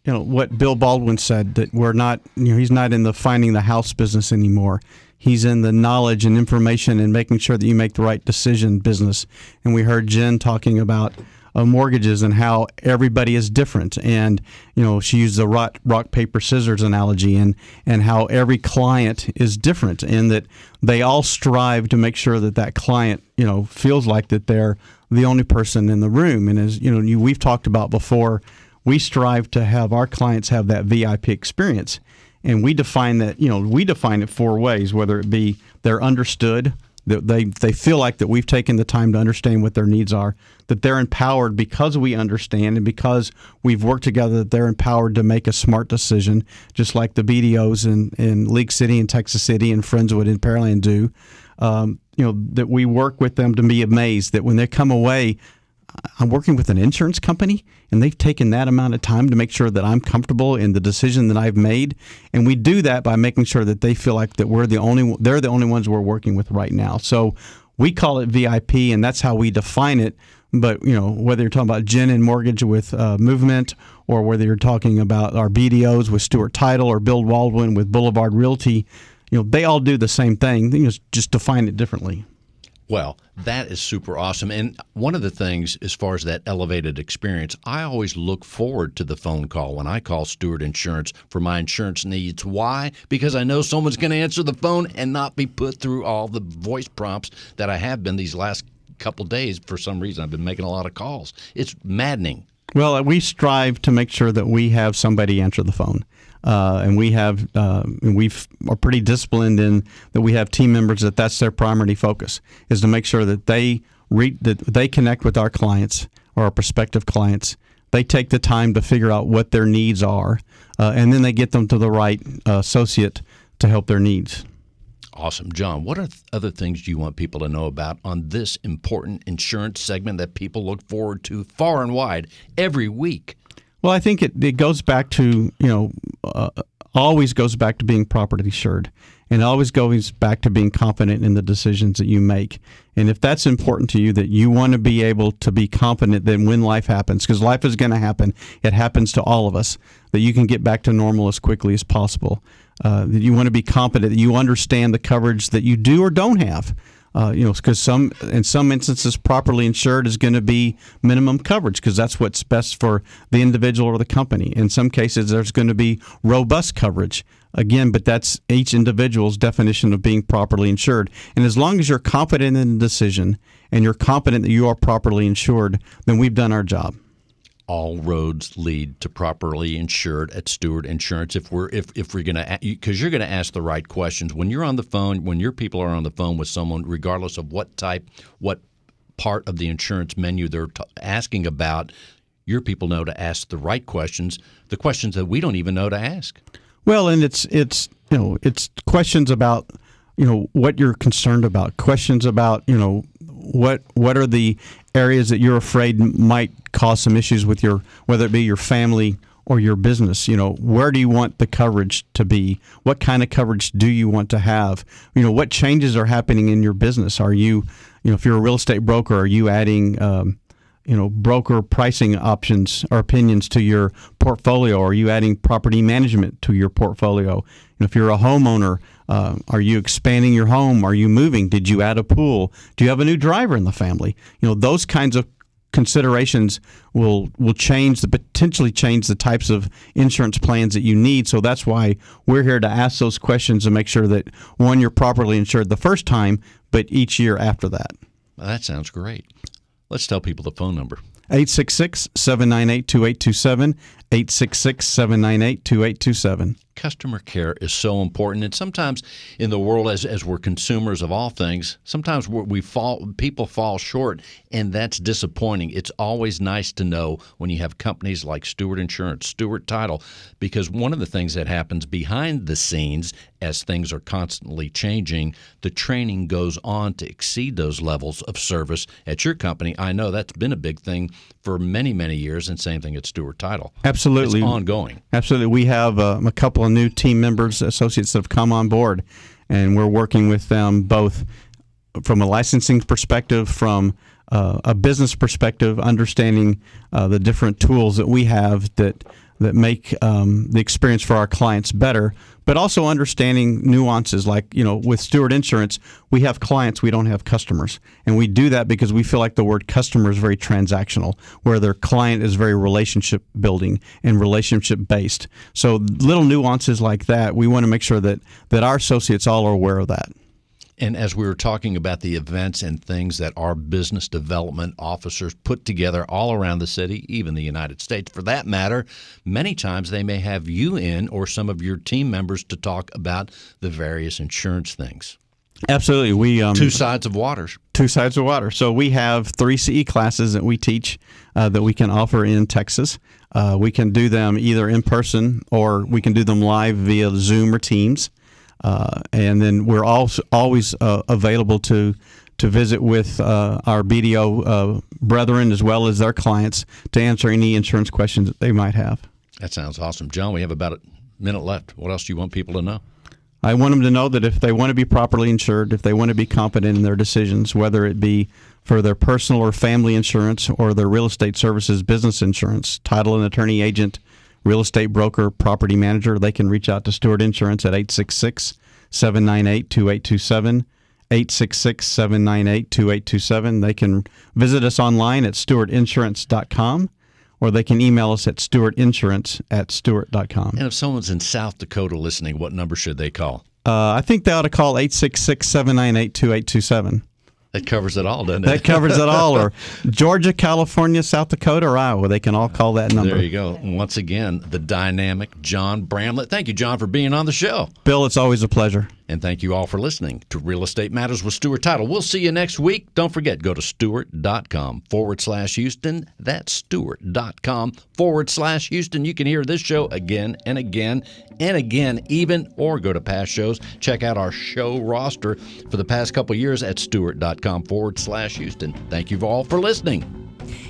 Speaker 10: what Bill Baldwin said, that we're not, he's not in the finding the house business anymore. He's in the knowledge and information and making sure that you make the right decision business. And we heard Jen talking about mortgages and how everybody is different. And, she used the rock, paper, scissors analogy and how every client is different and that they all strive to make sure that client, feels like that they're the only person in the room. And as, we've talked about before, we strive to have our clients have that VIP experience. And we define that, we define it 4 ways, whether it be they're understood, that they feel like that we've taken the time to understand what their needs are, that they're empowered because we understand and because we've worked together, that they're empowered to make a smart decision, just like the BDOs in League City and Texas City and Friendswood and Pearland do. That we work with them to be amazed that when they come away, I'm working with an insurance company, and they've taken that amount of time to make sure that I'm comfortable in the decision that I've made. And we do that by making sure that they feel like that they're the only ones we're working with right now. So we call it VIP, and that's how we define it. But, whether you're talking about Jen and Mortgage with Movement, or whether you're talking about our BDOs with Stewart Title or Bill Baldwin with Boulevard Realty, they all do the same thing. They just define it differently.
Speaker 4: Well, that is super awesome. And one of the things, as far as that elevated experience, I always look forward to the phone call when I call Stewart Insurance for my insurance needs. Why? Because I know someone's going to answer the phone and not be put through all the voice prompts that I have been these last couple days. For some reason, I've been making a lot of calls. It's maddening. Well,
Speaker 10: we strive to make sure that we have somebody answer the phone. And we are pretty disciplined in that we have team members that's their primary focus, is to make sure that they connect with our clients or our prospective clients. They take the time to figure out what their needs are, and then they get them to the right associate to help their needs.
Speaker 4: Awesome. John, what other things do you want people to know about on this important insurance segment that people look forward to far and wide every week?
Speaker 10: Well, I think it goes back to, always goes back to being properly insured, and always goes back to being confident in the decisions that you make. And if that's important to you, that you want to be able to be confident that when life happens, because life is going to happen, it happens to all of us, that you can get back to normal as quickly as possible. That you want to be confident that you understand the coverage that you do or don't have. Because in some instances, properly insured is going to be minimum coverage because that's what's best for the individual or the company. In some cases, there's going to be robust coverage. Again, but that's each individual's definition of being properly insured. And as long as you're confident in the decision and you're confident that you are properly insured, then we've done our job.
Speaker 4: All roads lead to properly insured at Stewart Insurance. If we're going to, because you're going to ask the right questions when you're on the phone, when your people are on the phone with someone, regardless of what part of the insurance menu they're asking about, your people know to ask the right questions, the questions that we don't even know to ask.
Speaker 10: Well, and it's questions about what you're concerned about, questions about what are the areas that you're afraid might cause some issues with whether it be your family or your business. Where do you want the coverage to be? What kind of coverage do you want to have? What changes are happening in your business? Are you, if you're a real estate broker, are you adding, broker pricing options or opinions to your portfolio? Are you adding property management to your portfolio? If you're a homeowner, are you expanding your home? Are you moving? Did you add a pool? Do you have a new driver in the family? Those kinds of considerations will potentially change the types of insurance plans that you need. So that's why we're here to ask those questions and make sure that, one, you're properly insured the first time, but each year after that.
Speaker 4: Well, that sounds great. Let's tell people the phone number.
Speaker 10: 866-798-2827, 866-798-2827.
Speaker 4: Customer care is so important, and sometimes in the world, as we're consumers of all things, sometimes people fall short, and that's disappointing. It's always nice to know when you have companies like Stewart Insurance, Stewart Title, because one of the things that happens behind the scenes as things are constantly changing, the training goes on to exceed those levels of service at your company. I know that's been a big thing for many, many years, and same thing at Stewart Title.
Speaker 10: Absolutely.
Speaker 4: It's ongoing.
Speaker 10: Absolutely. We have a couple of new team members, associates that have come on board, and we're working with them both from a licensing perspective, from a business perspective, understanding the different tools that we have that make the experience for our clients better, but also understanding nuances like, with Stewart Insurance, we have clients, we don't have customers. And we do that because we feel like the word customer is very transactional, where their client is very relationship building and relationship based. So little nuances like that, we want to make sure that our associates all are aware of that.
Speaker 4: And as we were talking about the events and things that our business development officers put together all around the city, even the United States for that matter, many times they may have you in or some of your team members to talk about the various insurance things.
Speaker 10: Absolutely. We
Speaker 4: two sides of water.
Speaker 10: Two sides of water. So we have 3 CE classes that we teach that we can offer in Texas. We can do them either in person or we can do them live via Zoom or Teams. And then we're also always available to visit with our BDO brethren as well as their clients to answer any insurance questions that they might have.
Speaker 4: That sounds awesome. John, we have about a minute left. What else do you want people to know?
Speaker 10: I want them to know that if they want to be properly insured, if they want to be competent in their decisions, whether it be for their personal or family insurance or their real estate services business insurance, title and attorney agent, real estate broker, property manager, they can reach out to Stewart Insurance at 866-798-2827, 866-798-2827. They can visit us online at stewartinsurance.com, or they can email us at stewartinsurance@stewart.com.
Speaker 4: And if someone's in South Dakota listening, what number should they call?
Speaker 10: I think they ought to call 866-798-2827.
Speaker 4: That covers it all, doesn't it?
Speaker 10: That covers it all. Or Georgia, California, South Dakota, or Iowa. They can all call that number.
Speaker 4: There you go. And once again, the dynamic John Bramlett. Thank you, John, for being on the show.
Speaker 10: Bill, it's always a pleasure.
Speaker 4: And thank you all for listening to Real Estate Matters with Stewart Title. We'll see you next week. Don't forget, go to stewart.com/Houston. That's stewart.com/Houston. You can hear this show again and again and again, even, or go to past shows. Check out our show roster for the past couple years at stewart.com/Houston. Thank you all for listening.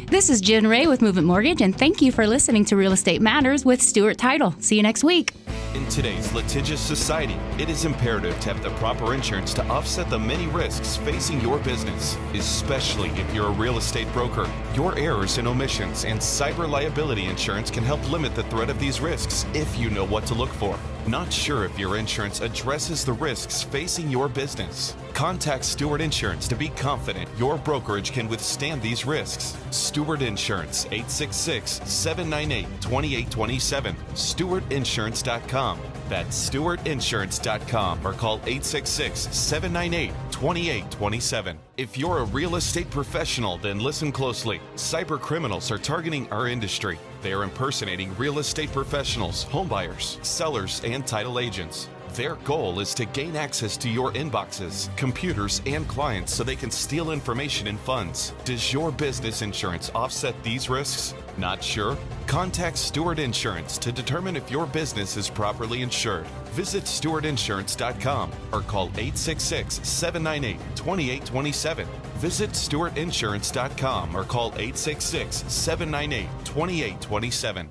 Speaker 6: This is Jen Ray with Movement Mortgage, and thank you for listening to Real Estate Matters with Stewart Title. See you next week.
Speaker 5: In today's litigious society, it is imperative to have the proper insurance to offset the many risks facing your business, especially if you're a real estate broker. Your errors and omissions and cyber liability insurance can help limit the threat of these risks if you know what to look for. Not sure if your insurance addresses the risks facing your business? Contact Stewart Insurance to be confident your brokerage can withstand these risks. Stewart Insurance, 866-798-2827. StewartInsurance.com. That's StewartInsurance.com, or call 866-798-2827. If you're a real estate professional, then listen closely. Cyber criminals are targeting our industry. They are impersonating real estate professionals, homebuyers, sellers, and title agents. Their goal is to gain access to your inboxes, computers, and clients so they can steal information and funds. Does your business insurance offset these risks? Not sure? Contact Stewart Insurance to determine if your business is properly insured. Visit StewartInsurance.com or call 866-798-2827. Visit StewartInsurance.com or call 866-798-2827.